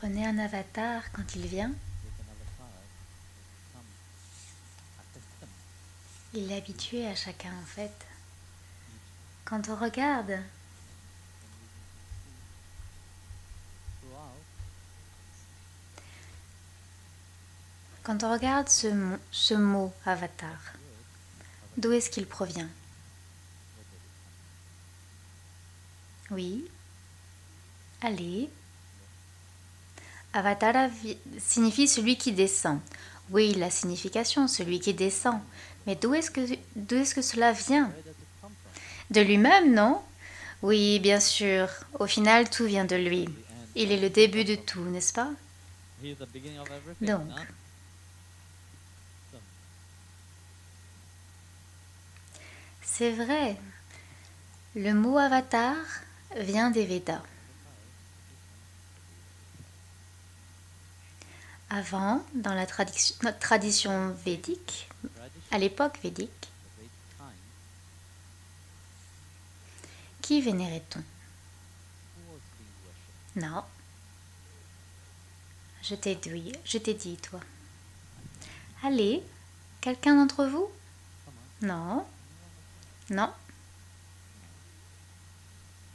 Prenez un avatar quand il vient. Il est habitué à chacun en fait. Quand on regarde, ce mot avatar, d'où est-ce qu'il provient? Oui, allez. Avatar signifie celui qui descend. Oui, la signification, celui qui descend. Mais d'où est-ce que cela vient? De lui-même, non? Oui, bien sûr. Au final, tout vient de lui. Il est le début de tout, n'est-ce pas? Donc, c'est vrai. Le mot avatar vient des Védas. Avant, dans notre tradition védique, à l'époque védique, qui vénérait-on? Non, je t'ai dit, toi. Allez, quelqu'un d'entre vous? Non, non,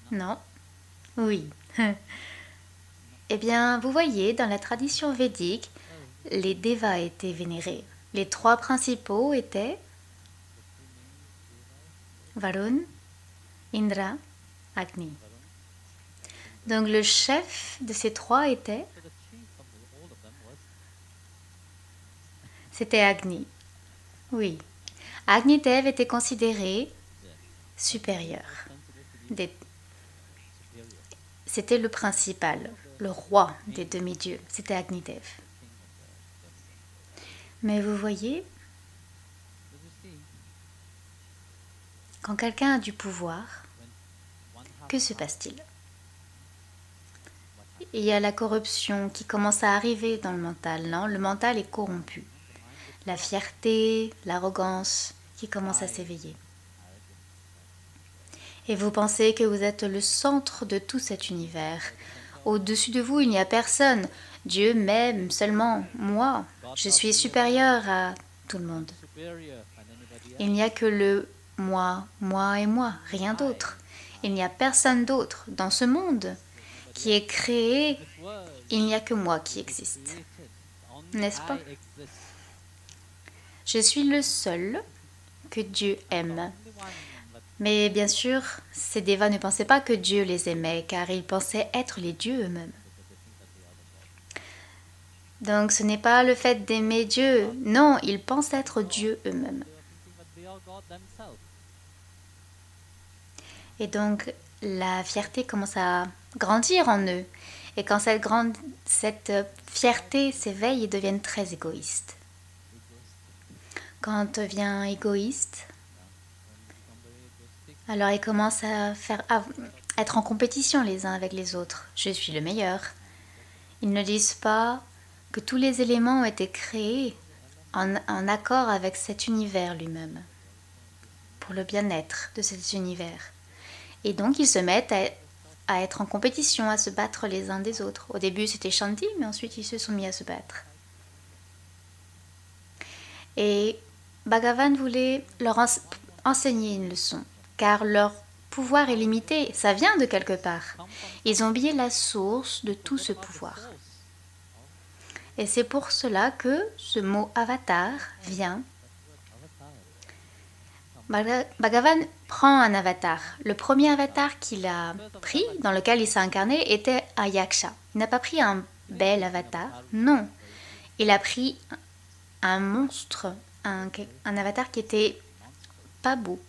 non, oui. Eh bien, vous voyez, dans la tradition védique, les devas étaient vénérés. Les trois principaux étaient Varun, Indra, Agni. Donc le chef de ces trois c'était Agni. Oui. Agni Dev était considéré supérieur. C'était le principal, le roi des demi-dieux. C'était Agni Dev. Mais vous voyez, quand quelqu'un a du pouvoir, que se passe-t-il? Il y a la corruption qui commence à arriver dans le mental, non? Le mental est corrompu. La fierté, l'arrogance qui commence à s'éveiller. Et vous pensez que vous êtes le centre de tout cet univers. Au-dessus de vous, il n'y a personne. Dieu m'aime seulement moi. Je suis supérieur à tout le monde. Il n'y a que le moi et moi, rien d'autre. Il n'y a personne d'autre dans ce monde qui est créé. Il n'y a que moi qui existe. N'est-ce pas? Je suis le seul que Dieu aime. Mais bien sûr, ces dévas ne pensaient pas que Dieu les aimait, car ils pensaient être les dieux eux-mêmes. Donc ce n'est pas le fait d'aimer Dieu, non, ils pensent être Dieu eux-mêmes. Et donc la fierté commence à grandir en eux. Et quand cette fierté s'éveille, ils deviennent très égoïstes. Quand on devient égoïste, alors ils commencent à être en compétition les uns avec les autres. Je suis le meilleur. Ils ne disent pas que tous les éléments ont été créés en accord avec cet univers lui-même, pour le bien-être de cet univers. Et donc ils se mettent à être en compétition, à se battre les uns des autres. Au début c'était Shanti, mais ensuite ils se sont mis à se battre. Et Bhagavan voulait leur enseigner une leçon, car leur pouvoir est limité, ça vient de quelque part. Ils ont oublié la source de tout ce pouvoir. Et c'est pour cela que ce mot avatar vient. Bhagavan prend un avatar. Le premier avatar qu'il a pris, dans lequel il s'est incarné, était un yaksha. Il n'a pas pris un bel avatar, non. Il a pris un monstre, un avatar qui était pas beau.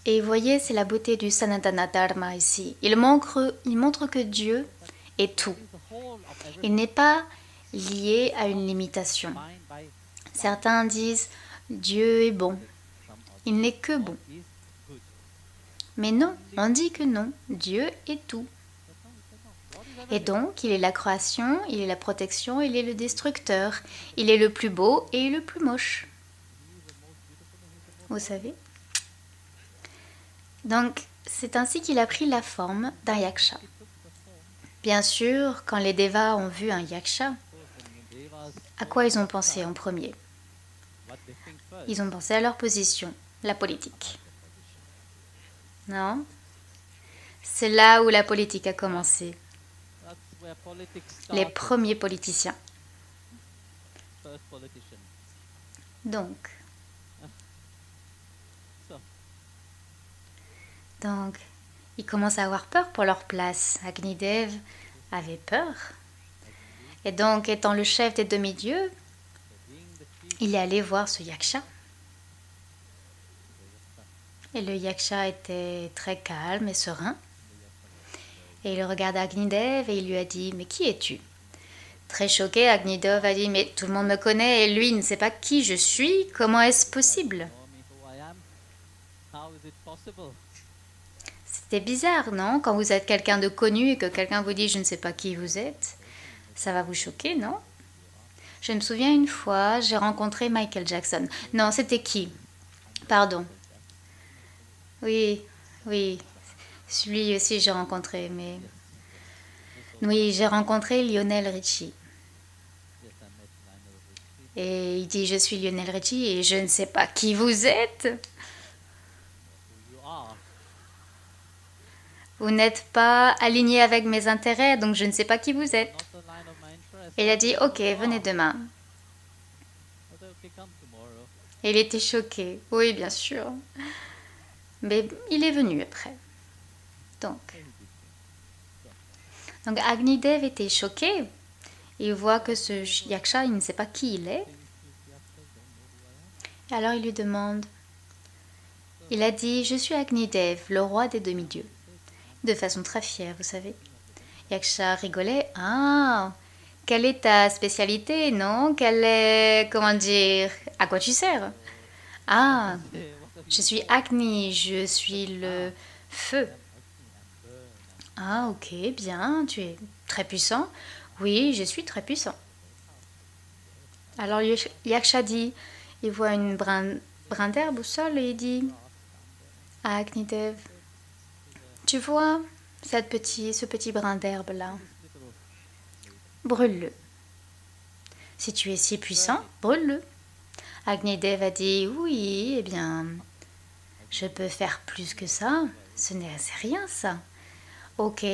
Et vous voyez, c'est la beauté du Sanatana Dharma ici. Il montre que Dieu est tout. Il n'est pas lié à une limitation. Certains disent Dieu est bon. Il n'est que bon. Mais non, on dit que non, Dieu est tout. Et donc, il est la création, il est la protection, il est le destructeur. Il est le plus beau et le plus moche. Vous savez? Donc, c'est ainsi qu'il a pris la forme d'un yaksha. Bien sûr, quand les Devas ont vu un yaksha, à quoi ils ont pensé en premier? Ils ont pensé à leur position, la politique. Non? C'est là où la politique a commencé. Les premiers politiciens. Donc, ils commencent à avoir peur pour leur place. Agnidev avait peur. Et donc, étant le chef des demi-dieux, il est allé voir ce yaksha. Et le yaksha était très calme et serein. Et il regarda Agnidev et il lui a dit « Mais qui es-tu » Très choqué, Agnidev a dit « Mais tout le monde me connaît et lui il ne sait pas qui je suis. Comment est-ce possible ?» C'était bizarre, non? Quand vous êtes quelqu'un de connu et que quelqu'un vous dit « Je ne sais pas qui vous êtes », ça va vous choquer, non? Je me souviens une fois, j'ai rencontré Michael Jackson. Non, c'était qui? Pardon. Oui, oui. Celui aussi j'ai rencontré, mais... Oui, j'ai rencontré Lionel Richie. Et il dit, je suis Lionel Richie et je ne sais pas qui vous êtes. Vous n'êtes pas aligné avec mes intérêts, donc je ne sais pas qui vous êtes. Et il a dit, ok, venez demain. Et il était choqué. Oui, bien sûr. Mais il est venu après. Donc Agnidev était choqué. Il voit que ce yaksha, il ne sait pas qui il est. Alors il lui demande. Il a dit, je suis Agnidev, le roi des demi-dieux. De façon très fière, vous savez. Yaksha rigolait. Ah, quelle est ta spécialité, non? Quelle est, comment dire, à quoi tu sers? Ah, je suis Agni, je suis le feu. Ah, ok, bien, tu es très puissant. Oui, je suis très puissant. Alors Yaksha dit, il voit une brin d'herbe au sol et il dit à Agnidev, tu vois ce petit brin d'herbe là, brûle-le. Si tu es si puissant, brûle-le. Agnidev a dit, oui, eh bien, je peux faire plus que ça. C'est rien ça. Ok,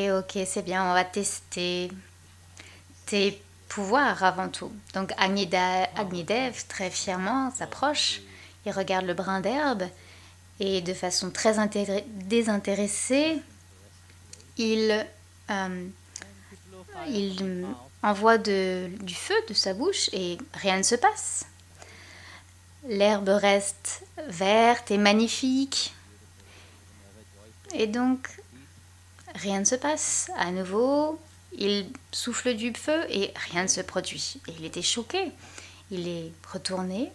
c'est bien, on va tester tes pouvoirs avant tout. Donc Agnidev, très fièrement, s'approche, il regarde le brin d'herbe et de façon très désintéressée, il envoie du feu de sa bouche et rien ne se passe. L'herbe reste verte et magnifique. Et donc, rien ne se passe. À nouveau, il souffle du feu et rien ne se produit. Et il était choqué. Il est retourné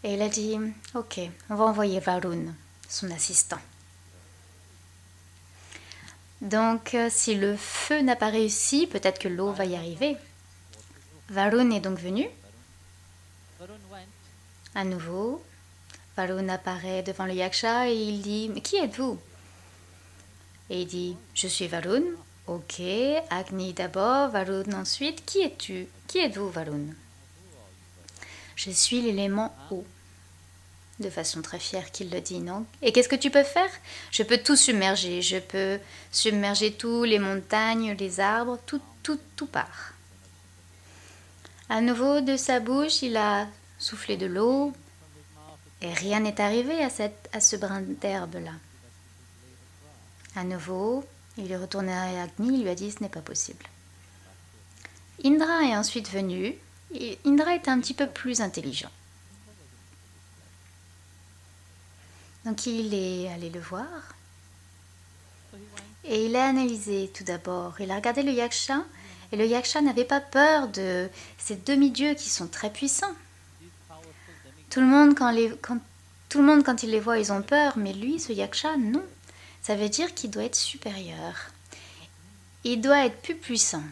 et il a dit « Ok, on va envoyer Varun, son assistant. » Donc, si le feu n'a pas réussi, peut-être que l'eau va y arriver. Varun est donc venu. À nouveau, Varun apparaît devant le yaksha et il dit « Mais qui êtes-vous » Et il dit « Je suis Varun. » Ok, Agni d'abord, Varun ensuite. Qui es-tu? Qui êtes-vous, Varun? Je suis l'élément eau. De façon très fière qu'il le dit, non? Et qu'est-ce que tu peux faire? Je peux tout submerger. Je peux submerger tout, les montagnes, les arbres, tout part. À nouveau, de sa bouche, il a soufflé de l'eau et rien n'est arrivé à ce brin d'herbe-là. À nouveau, il est retourné à Agni, il lui a dit ce n'est pas possible. Indra est ensuite venu, et Indra était un petit peu plus intelligent. Donc il est allé le voir, et il a analysé tout d'abord. Il a regardé le yaksha, et le yaksha n'avait pas peur de ces demi-dieux qui sont très puissants. Tout le monde, quand il les voit, ils ont peur, mais lui, ce yaksha, non. Ça veut dire qu'il doit être supérieur. Il doit être plus puissant.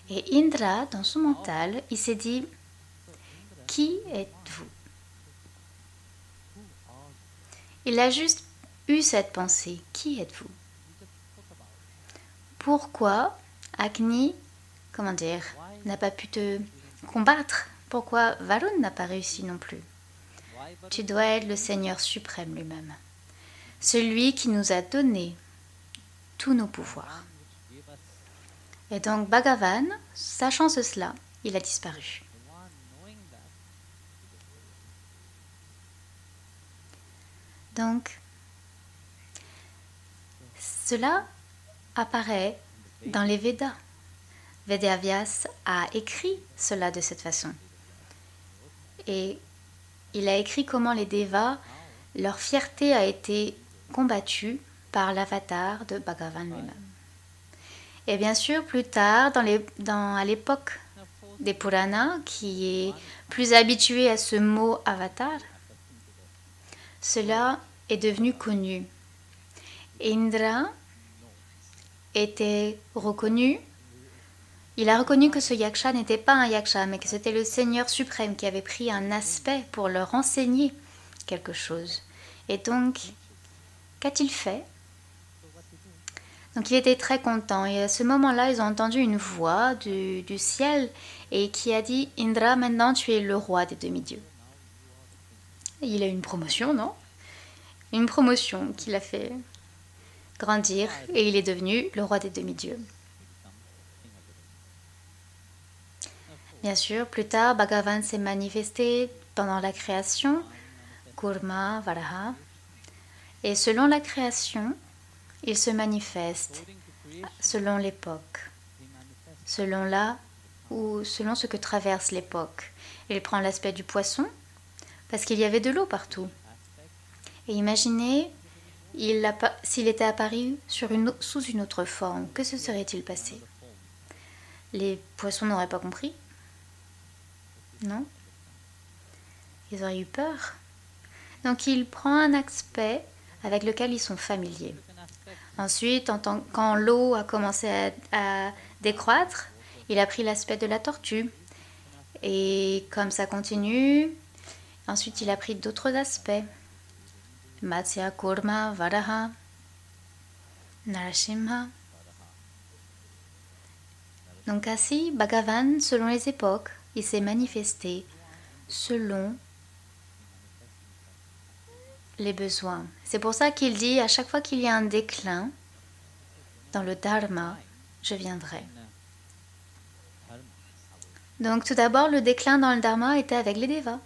Et Indra, dans son mental, il s'est dit « Qui êtes-vous » Il a juste eu cette pensée « Qui êtes-vous » pourquoi Agni, comment dire, n'a pas pu te combattre? Pourquoi Varun n'a pas réussi non plus? Tu dois être le Seigneur suprême lui-même, celui qui nous a donné tous nos pouvoirs. Et donc Bhagavan, sachant cela, il a disparu. Donc, cela apparaît dans les Védas. Védavyas a écrit cela de cette façon. Et il a écrit comment les Devas, leur fierté a été combattue par l'avatar de Bhagavan lui-même. Et bien sûr, plus tard, à l'époque des Puranas, qui est plus habitué à ce mot avatar, cela est devenu connu. Indra était reconnu. Il a reconnu que ce yaksha n'était pas un yaksha, mais que c'était le Seigneur suprême qui avait pris un aspect pour leur enseigner quelque chose. Et donc, qu'a-t-il fait? Donc il était très content. Et à ce moment-là, ils ont entendu une voix du ciel et qui a dit « Indra, maintenant tu es le roi des demi-dieux ». Il a eu une promotion, non? Une promotion qui l'a fait grandir et il est devenu le roi des demi-dieux. Bien sûr, plus tard, Bhagavan s'est manifesté pendant la création, Kurma, Varaha. Et selon la création, il se manifeste selon l'époque, selon selon ce que traverse l'époque. Il prend l'aspect du poisson, parce qu'il y avait de l'eau partout. Et imaginez, s'il était apparu sous une autre forme, que se serait-il passé? Les poissons n'auraient pas compris? Non? Ils auraient eu peur. Donc il prend un aspect avec lequel ils sont familiers. Ensuite, quand l'eau a commencé à décroître, il a pris l'aspect de la tortue. Et comme ça continue, ensuite il a pris d'autres aspects. Matsya, Kurma, Varaha, Narasimha. Donc ainsi, Bhagavan, selon les époques, il s'est manifesté selon les besoins. C'est pour ça qu'il dit, à chaque fois qu'il y a un déclin dans le dharma, je viendrai. Donc tout d'abord, le déclin dans le dharma était avec les devas.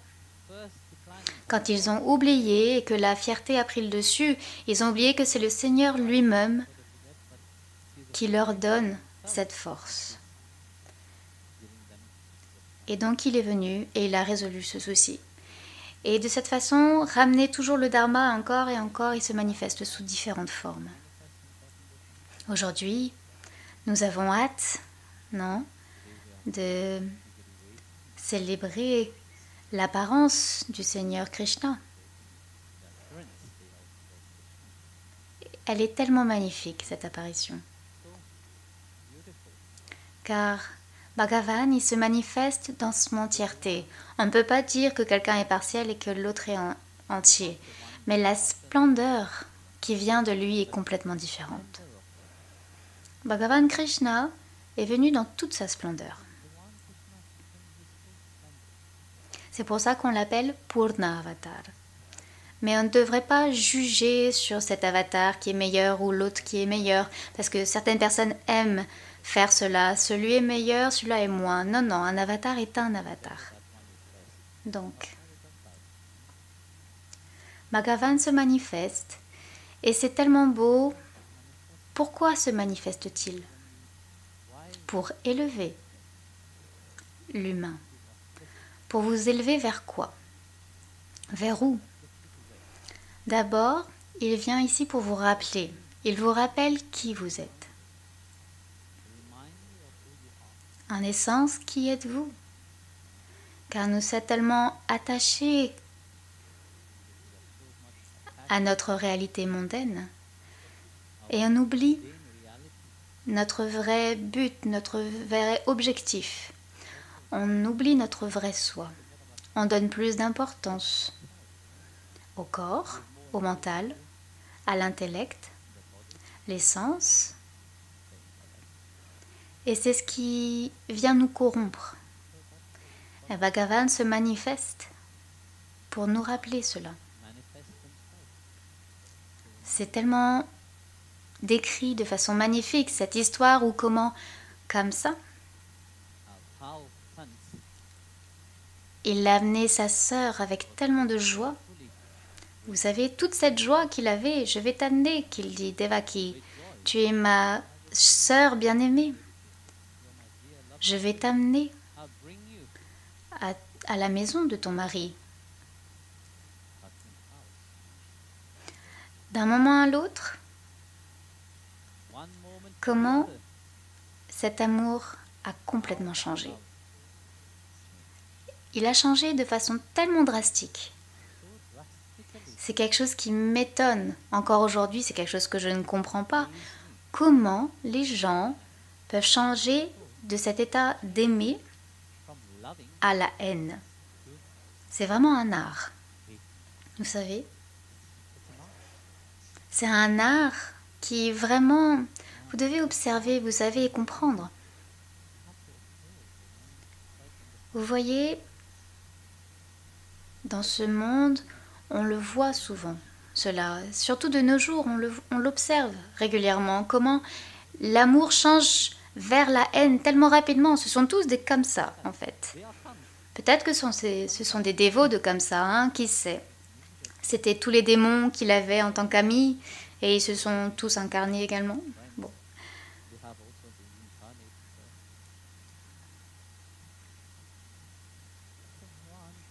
Quand ils ont oublié et que la fierté a pris le dessus, ils ont oublié que c'est le Seigneur lui-même qui leur donne cette force. Et donc il est venu et il a résolu ce souci. Et de cette façon, ramener toujours le dharma encore et encore, il se manifeste sous différentes formes. Aujourd'hui, nous avons hâte, non, de célébrer l'apparence du Seigneur Krishna. Elle est tellement magnifique, cette apparition. Car Bhagavan, il se manifeste dans son entièreté. On ne peut pas dire que quelqu'un est partiel et que l'autre est entier. Mais la splendeur qui vient de lui est complètement différente. Bhagavan Krishna est venu dans toute sa splendeur. C'est pour ça qu'on l'appelle Purna Avatar. Mais on ne devrait pas juger sur cet avatar qui est meilleur ou l'autre qui est meilleur, parce que certaines personnes aiment faire cela. Celui est meilleur, celui-là est moins. Non, non, un avatar est un avatar. Donc, Bhagavan se manifeste, et c'est tellement beau. Pourquoi se manifeste-t-il? Pour élever l'humain. Pour vous élever vers quoi? Vers où? D'abord, il vient ici pour vous rappeler. Il vous rappelle qui vous êtes. En essence, qui êtes-vous? Car nous sommes tellement attachés à notre réalité mondaine et on oublie notre vrai but, notre vrai objectif. On oublie notre vrai soi. On donne plus d'importance au corps, au mental, à l'intellect, les sens, Et c'est ce qui vient nous corrompre. Et Bhagavan se manifeste pour nous rappeler cela. C'est tellement décrit de façon magnifique cette histoire où comment, comme ça, il a amené sa sœur avec tellement de joie. Vous savez, toute cette joie qu'il avait, je vais t'amener, qu'il dit, Devaki, tu es ma sœur bien-aimée. Je vais t'amener à la maison de ton mari. D'un moment à l'autre, comment cet amour a complètement changé. Il a changé de façon tellement drastique. C'est quelque chose qui m'étonne. Encore aujourd'hui, c'est quelque chose que je ne comprends pas. Comment les gens peuvent changer de cet état d'aimer à la haine. C'est vraiment un art. Vous savez, c'est un art qui vraiment, vous devez observer, vous savez, et comprendre. Vous voyez, dans ce monde, on le voit souvent, cela. Surtout de nos jours, on l'observe régulièrement. Comment l'amour change vers la haine tellement rapidement. Ce sont tous des comme ça, en fait. Peut-être que ce sont des dévots de comme ça, hein, qui sait. C'était tous les démons qu'il avait en tant qu'amis, et ils se sont tous incarnés également. Bon.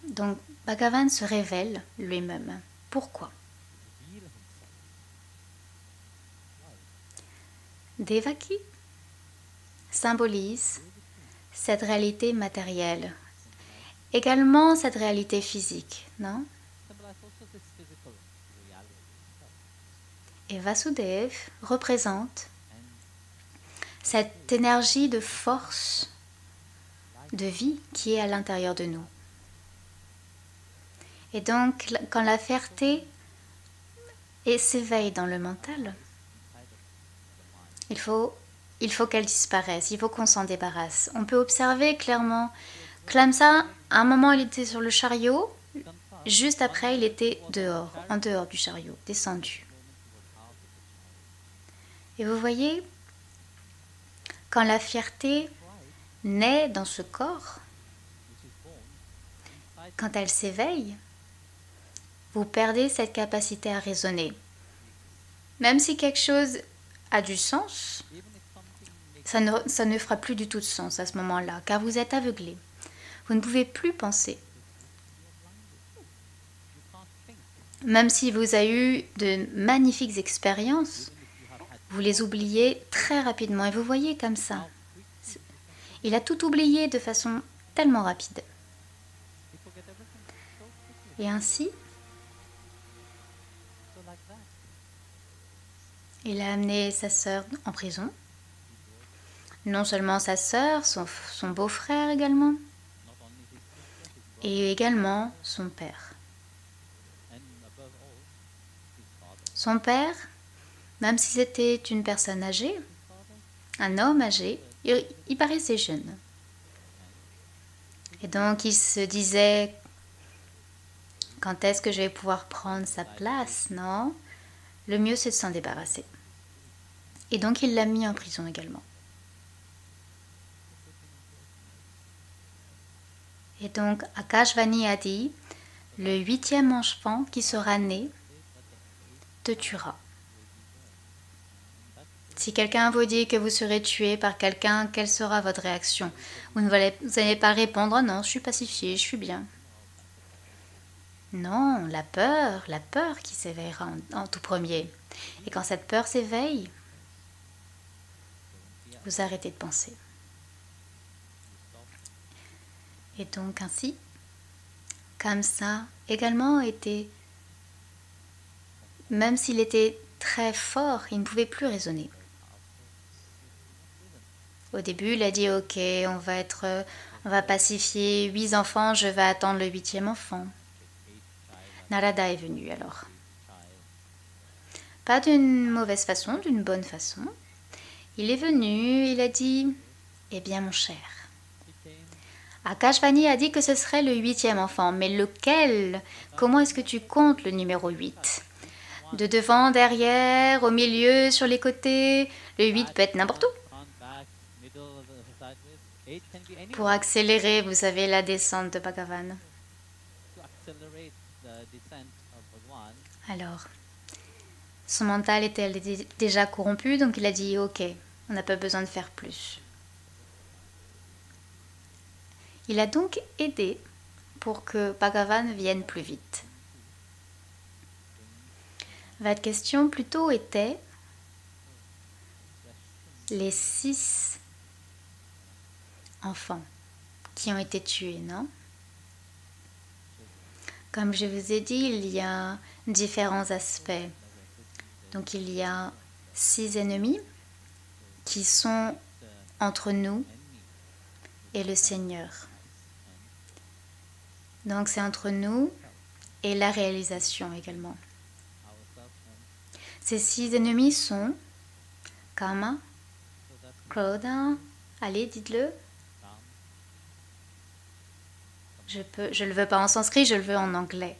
Donc, Bhagavan se révèle lui-même. Pourquoi? Devaki symbolise cette réalité matérielle, également cette réalité physique, non? Et Vasudev représente cette énergie de force, de vie qui est à l'intérieur de nous. Et donc, quand la fierté s'éveille dans le mental, il faut qu'elle disparaisse, il faut qu'on s'en débarrasse. On peut observer clairement, comme ça, à un moment il était sur le chariot, juste après il était dehors, en dehors du chariot, descendu. Et vous voyez, quand la fierté naît dans ce corps, quand elle s'éveille, vous perdez cette capacité à raisonner. Même si quelque chose a du sens, ça ne fera plus du tout de sens à ce moment-là, car vous êtes aveuglé. Vous ne pouvez plus penser. Même si vous avez eu de magnifiques expériences, vous les oubliez très rapidement. Et vous voyez comme ça. Il a tout oublié de façon tellement rapide. Et ainsi, il a amené sa sœur en prison. Non seulement sa sœur, son beau-frère également, et également son père. Son père, même si c'était une personne âgée, un homme âgé, il paraissait jeune. Et donc il se disait, quand est-ce que je vais pouvoir prendre sa place, non? Le mieux c'est de s'en débarrasser. Et donc il l'a mis en prison également. Et donc Akashvani a dit, le 8e enfant qui sera né te tuera. Si quelqu'un vous dit que vous serez tué par quelqu'un, quelle sera votre réaction? Vous n'allez pas répondre, oh non, je suis pacifié, je suis bien. Non, la peur qui s'éveillera en tout premier. Et quand cette peur s'éveille, vous arrêtez de penser. Et donc ainsi, comme ça, également était, même s'il était très fort, il ne pouvait plus raisonner. Au début, il a dit, ok, on va pacifier 8 enfants, je vais attendre le 8e enfant. Narada est venu alors. Pas d'une mauvaise façon, d'une bonne façon. Il est venu, il a dit, Eh bien, mon cher, Akashvani a dit que ce serait le 8e enfant, mais lequel? Comment est-ce que tu comptes le numéro 8? De devant, derrière, au milieu, sur les côtés? Le 8 peut être n'importe où. Pour accélérer, vous savez, la descente de Bhagavan. Alors, son mental était déjà corrompu, donc il a dit ok, on n'a pas besoin de faire plus. Il a donc aidé pour que Bhagavan vienne plus vite. Votre question plutôt était les 6 enfants qui ont été tués, non? Comme je vous ai dit, il y a différents aspects. Donc il y a 6 ennemis qui sont entre nous et le Seigneur. Donc c'est entre nous et la réalisation également. Ces 6 ennemis sont Kama, Krodha, allez dites-le. Je le veux pas en sanskrit, je le veux en anglais.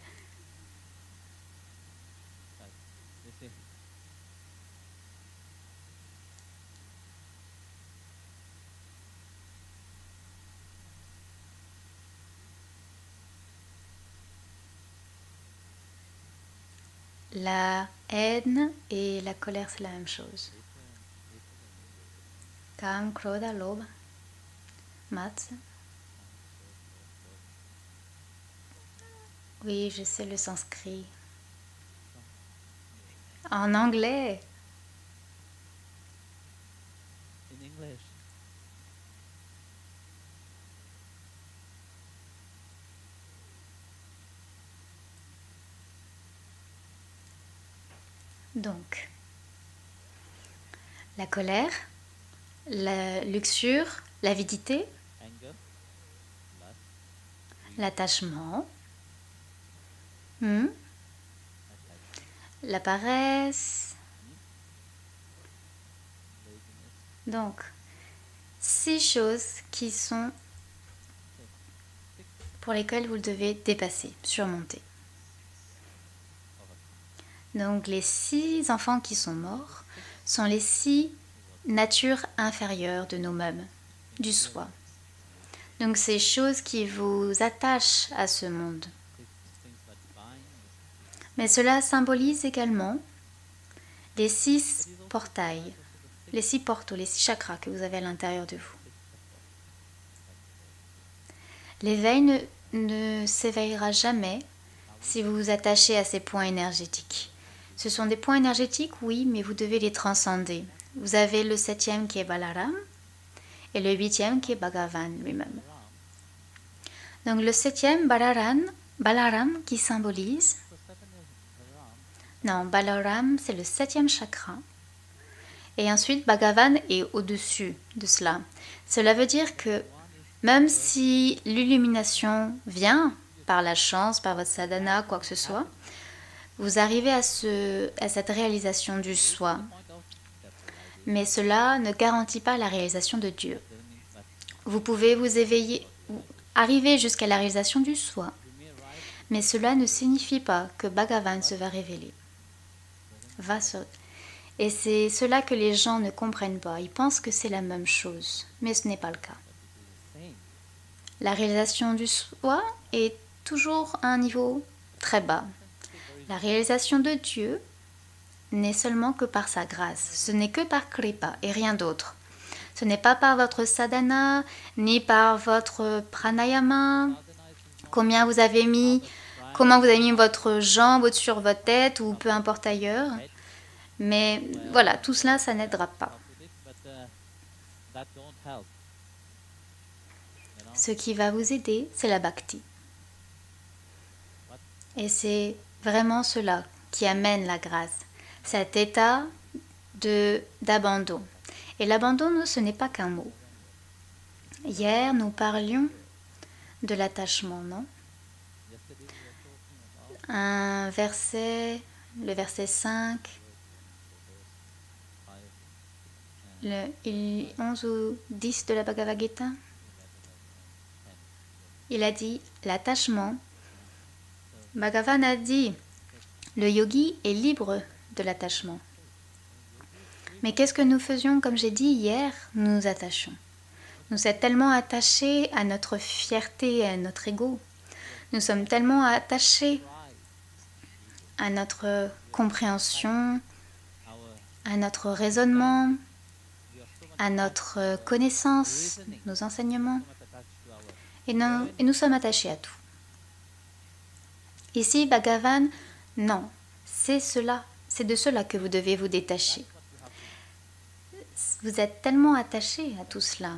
La haine et la colère, c'est la même chose. Kam, Krodha, Lobha, Matsya. Oui, je sais le sanskrit. En anglais. Donc, la colère, la luxure, l'avidité, l'attachement, la paresse. Donc, 6 choses qui sont pour lesquelles vous devez dépasser, surmonter. Donc, les 6 enfants qui sont morts sont les 6 natures inférieures de nous-mêmes, du soi. Donc, ces choses qui vous attachent à ce monde. Mais cela symbolise également les 6 portails, les 6 portaux, les 6 chakras que vous avez à l'intérieur de vous. L'éveil ne s'éveillera jamais si vous vous attachez à ces points énergétiques. Ce sont des points énergétiques, oui, mais vous devez les transcender. Vous avez le 7e qui est Balaram et le 8e qui est Bhagavan lui-même. Donc le 7e, Balaram qui symbolise... Non, Balaram, c'est le 7e chakra. Et ensuite, Bhagavan est au-dessus de cela. Cela veut dire que même si l'illumination vient par la chance, par votre sadhana, quoi que ce soit, vous arrivez à cette réalisation du soi. Mais cela ne garantit pas la réalisation de Dieu. Vous pouvez vous éveiller, arriver jusqu'à la réalisation du soi, mais cela ne signifie pas que Bhagavan se va révéler. Et c'est cela que les gens ne comprennent pas. Ils pensent que c'est la même chose, mais ce n'est pas le cas. La réalisation du soi est toujours à un niveau très bas. La réalisation de Dieu n'est seulement que par sa grâce. Ce n'est que par Kripa et rien d'autre. Ce n'est pas par votre sadhana, ni par votre pranayama, comment vous avez mis votre jambe au-dessus de votre tête ou peu importe ailleurs. Mais voilà, tout cela, ça n'aidera pas. Ce qui va vous aider, c'est la bhakti. Et c'est vraiment cela qui amène la grâce, cet état d'abandon. Et l'abandon, ce n'est pas qu'un mot. Hier, nous parlions de l'attachement, non? Un verset, le verset 5. 11 ou 10 de la Bhagavad Gita. Il a dit l'attachement. Bhagavan a dit le yogi est libre de l'attachement. Mais qu'est-ce que nous faisions? Comme j'ai dit hier, nous nous attachons. Nous sommes tellement attachés à notre fierté, à notre ego. Nous sommes tellement attachés à notre compréhension, à notre raisonnement, à notre connaissance, nos enseignements. Et nous sommes attachés à tout. Ici, Bhagavan, non, c'est de cela que vous devez vous détacher. Vous êtes tellement attachés à tout cela.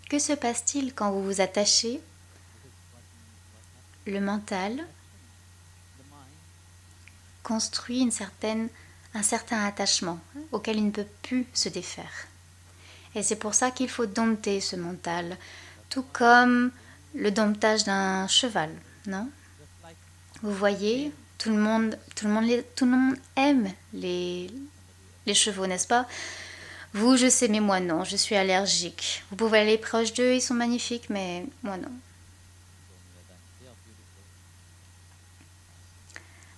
Que se passe-t-il quand vous vous attachez? Le mental construit un certain attachement auquel il ne peut plus se défaire. Et c'est pour ça qu'il faut dompter ce mental, tout comme le domptage d'un cheval, non? Vous voyez, tout le monde aime les chevaux, n'est-ce pas? Vous, je sais, mais moi non, je suis allergique. Vous pouvez aller proche d'eux, ils sont magnifiques, mais moi non.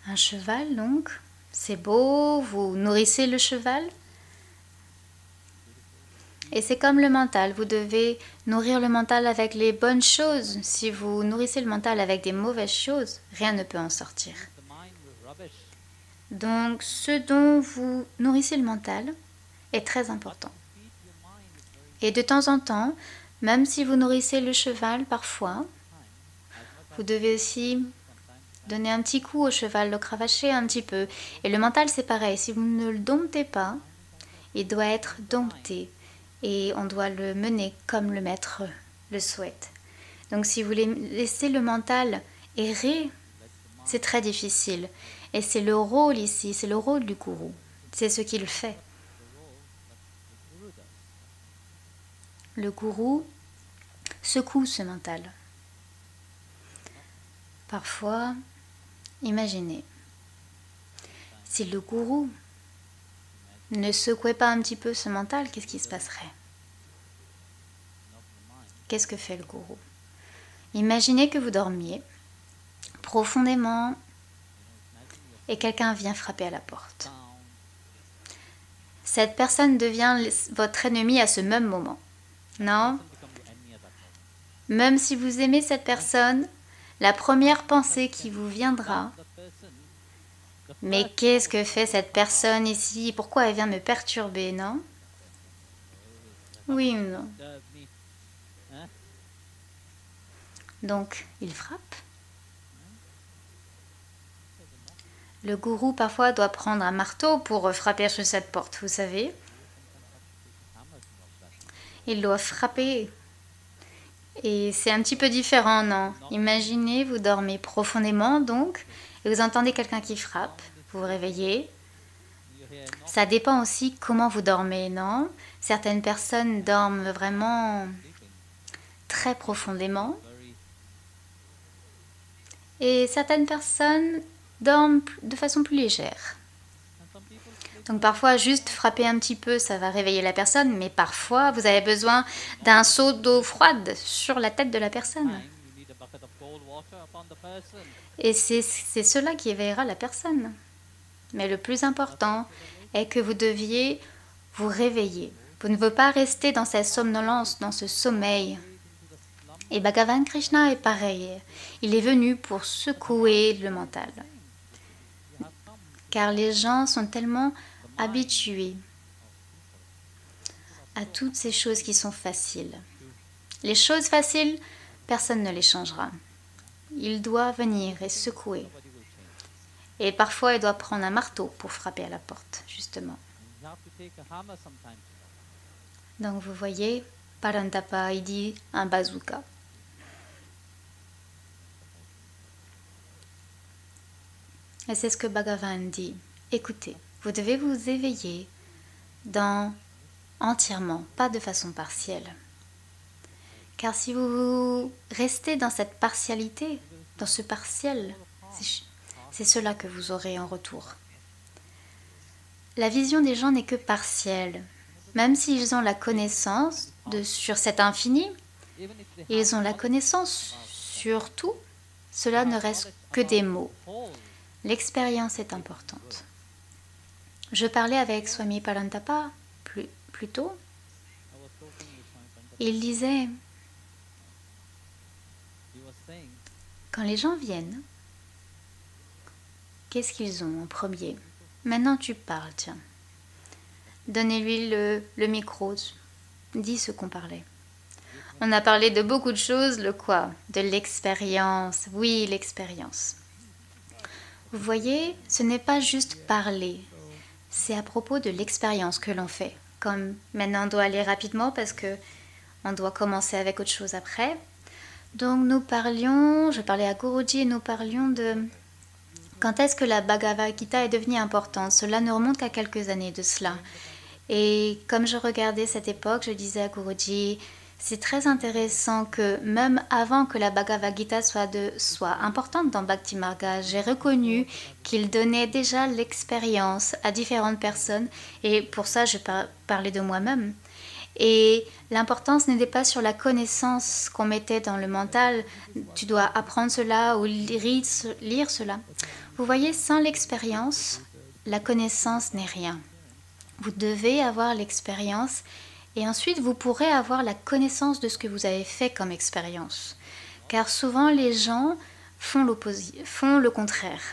Un cheval, donc, c'est beau, vous nourrissez le cheval. Et c'est comme le mental, vous devez nourrir le mental avec les bonnes choses. Si vous nourrissez le mental avec des mauvaises choses, rien ne peut en sortir. Donc, ce dont vous nourrissez le mental est très important. Et de temps en temps, même si vous nourrissez le cheval parfois, vous devez aussi donner un petit coup au cheval, le cravacher un petit peu. Et le mental, c'est pareil. Si vous ne le domptez pas, il doit être dompté. Et on doit le mener comme le maître le souhaite. Donc si vous laissez le mental errer, c'est très difficile. Et c'est le rôle ici, c'est le rôle du gourou. C'est ce qu'il fait. Le gourou secoue ce mental. Parfois, imaginez, si le gourou ne secouait pas un petit peu ce mental, qu'est-ce qui se passerait? Qu'est-ce que fait le gourou? Imaginez que vous dormiez profondément et quelqu'un vient frapper à la porte. Cette personne devient votre ennemi à ce même moment. Non? Même si vous aimez cette personne, la première pensée qui vous viendra, mais qu'est-ce que fait cette personne ici? Pourquoi elle vient me perturber, non? Oui ou non? Donc, il frappe. Le gourou parfois doit prendre un marteau pour frapper sur cette porte, vous savez. Il doit frapper. Et c'est un petit peu différent, non? Imaginez, vous dormez profondément, donc, et vous entendez quelqu'un qui frappe, vous vous réveillez. Ça dépend aussi comment vous dormez, non? Certaines personnes dorment vraiment très profondément. Et certaines personnes dorment de façon plus légère. Donc parfois, juste frapper un petit peu, ça va réveiller la personne, mais parfois, vous avez besoin d'un seau d'eau froide sur la tête de la personne. Et c'est cela qui éveillera la personne. Mais le plus important est que vous deviez vous réveiller. Vous ne pouvez pas rester dans cette somnolence, dans ce sommeil. Et Bhagavan Krishna est pareil. Il est venu pour secouer le mental. Car les gens sont tellement habitués à toutes ces choses qui sont faciles. Les choses faciles, personne ne les changera. Il doit venir et secouer. Et parfois, il doit prendre un marteau pour frapper à la porte, justement. Donc vous voyez, Parantapa, il dit un bazooka. Et c'est ce que Bhagavan dit. Écoutez, vous devez vous éveiller entièrement, pas de façon partielle. Car si vous restez dans cette partialité, dans ce partiel, c'est cela que vous aurez en retour. La vision des gens n'est que partielle. même s'ils ont la connaissance sur cet infini, ils ont la connaissance sur tout, cela ne reste que des mots. L'expérience est importante. Je parlais avec Swami Parantapa plus tôt. Il disait, quand les gens viennent, qu'est-ce qu'ils ont en premier? Maintenant tu parles, tiens. Donnez-lui le micro, dis ce qu'on parlait. On a parlé de beaucoup de choses, le quoi? De l'expérience, oui, l'expérience. Vous voyez, ce n'est pas juste parler, c'est à propos de l'expérience que l'on fait. Comme maintenant on doit aller rapidement parce que on doit commencer avec autre chose après. Donc je parlais à Guruji et nous parlions de quand est-ce que la Bhagavad Gita est devenue importante. Cela ne remonte qu'à quelques années de cela. Et comme je regardais cette époque, je disais à Guruji, c'est très intéressant que même avant que la Bhagavad Gita soit importante dans Bhakti Marga, j'ai reconnu qu'il donnait déjà l'expérience à différentes personnes. Et pour ça, je parlais de moi-même. Et l'importance n'était pas sur la connaissance qu'on mettait dans le mental. Tu dois apprendre cela ou lire cela. Vous voyez, sans l'expérience, la connaissance n'est rien. Vous devez avoir l'expérience et ensuite vous pourrez avoir la connaissance de ce que vous avez fait comme expérience. Car souvent les gens font le contraire.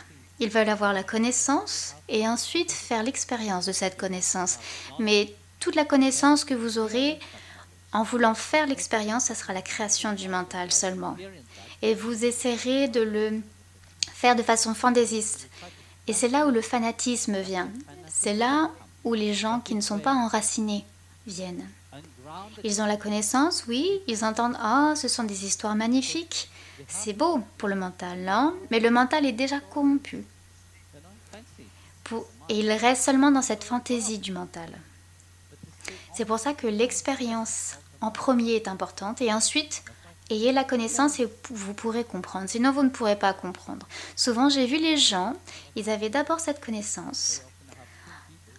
Ils veulent avoir la connaissance et ensuite faire l'expérience de cette connaissance. Mais toute la connaissance que vous aurez en voulant faire l'expérience, ça sera la création du mental seulement. Et vous essaierez de le faire de façon fantaisiste. Et c'est là où le fanatisme vient. C'est là où les gens qui ne sont pas enracinés viennent. Ils ont la connaissance, oui, ils entendent « Ah, ce sont des histoires magnifiques ». C'est beau pour le mental, non? Mais le mental est déjà corrompu. Et il reste seulement dans cette fantaisie du mental. C'est pour ça que l'expérience en premier est importante et ensuite ayez la connaissance et vous pourrez comprendre. Sinon vous ne pourrez pas comprendre. Souvent j'ai vu les gens, ils avaient d'abord cette connaissance.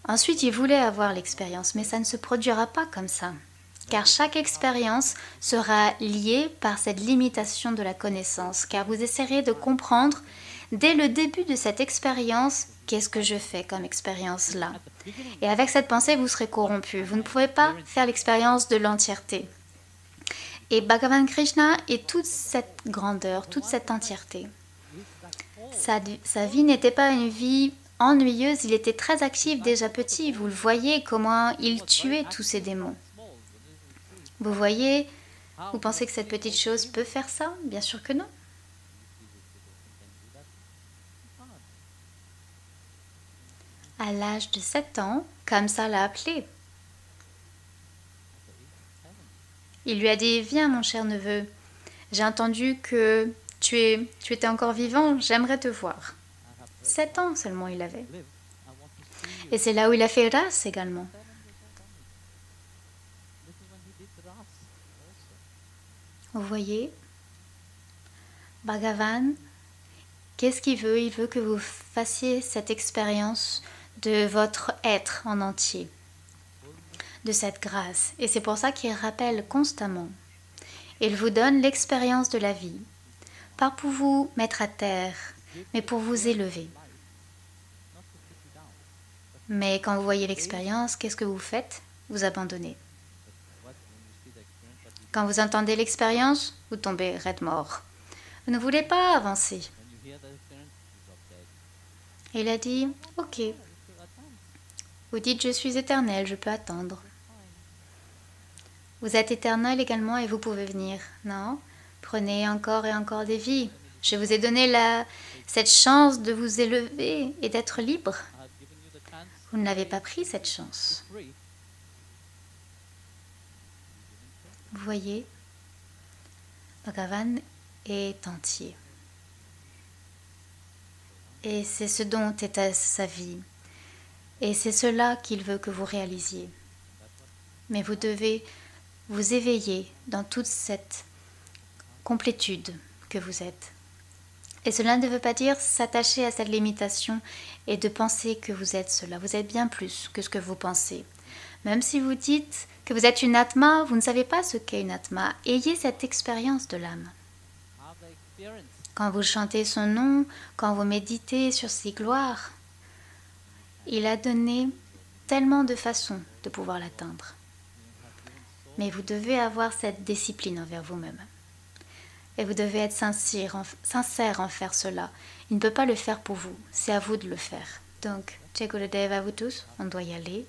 Ensuite ils voulaient avoir l'expérience, mais ça ne se produira pas comme ça. Car chaque expérience sera liée par cette limitation de la connaissance. Car vous essaierez de comprendre dès le début de cette expérience, qu'est-ce que je fais comme expérience là? Et avec cette pensée, vous serez corrompu. Vous ne pouvez pas faire l'expérience de l'entièreté. Et Bhagavan Krishna est toute cette grandeur, toute cette entièreté. Sa vie n'était pas une vie ennuyeuse, il était très actif déjà petit. Vous le voyez comment il tuait tous ces démons. Vous voyez, vous pensez que cette petite chose peut faire ça? Bien sûr que non. À l'âge de 7 ans, Kamsa l'a appelé. Il lui a dit « Viens mon cher neveu, j'ai entendu que tu étais encore vivant, j'aimerais te voir. » 7 ans seulement il avait. Et c'est là où il a fait race également. Vous voyez, Bhagavan, qu'est-ce qu'il veut? Il veut que vous fassiez cette expérience de votre être en entier, de cette grâce. Et c'est pour ça qu'il rappelle constamment. Il vous donne l'expérience de la vie, pas pour vous mettre à terre, mais pour vous élever. Mais quand vous voyez l'expérience, qu'est-ce que vous faites? Vous abandonnez. Quand vous entendez l'expérience, vous tombez raide mort. Vous ne voulez pas avancer. Et il a dit, ok, vous dites je suis éternel, je peux attendre. Vous êtes éternel également et vous pouvez venir. Non, prenez encore et encore des vies. Je vous ai donné cette chance de vous élever et d'être libre. Vous ne l'avez pas pris cette chance. Vous voyez, Bhagavan est entier. Et c'est ce dont est sa vie. Et c'est cela qu'il veut que vous réalisiez. Mais vous devez vous éveiller dans toute cette complétude que vous êtes. Et cela ne veut pas dire s'attacher à cette limitation et de penser que vous êtes cela. Vous êtes bien plus que ce que vous pensez. Même si vous dites que vous êtes une atma, vous ne savez pas ce qu'est une atma. Ayez cette expérience de l'âme. Quand vous chantez son nom, quand vous méditez sur ses gloires, il a donné tellement de façons de pouvoir l'atteindre. Mais vous devez avoir cette discipline envers vous-même. Et vous devez être sincère en faire cela. Il ne peut pas le faire pour vous, c'est à vous de le faire. Donc, Jai Gurudev à vous tous, on doit y aller.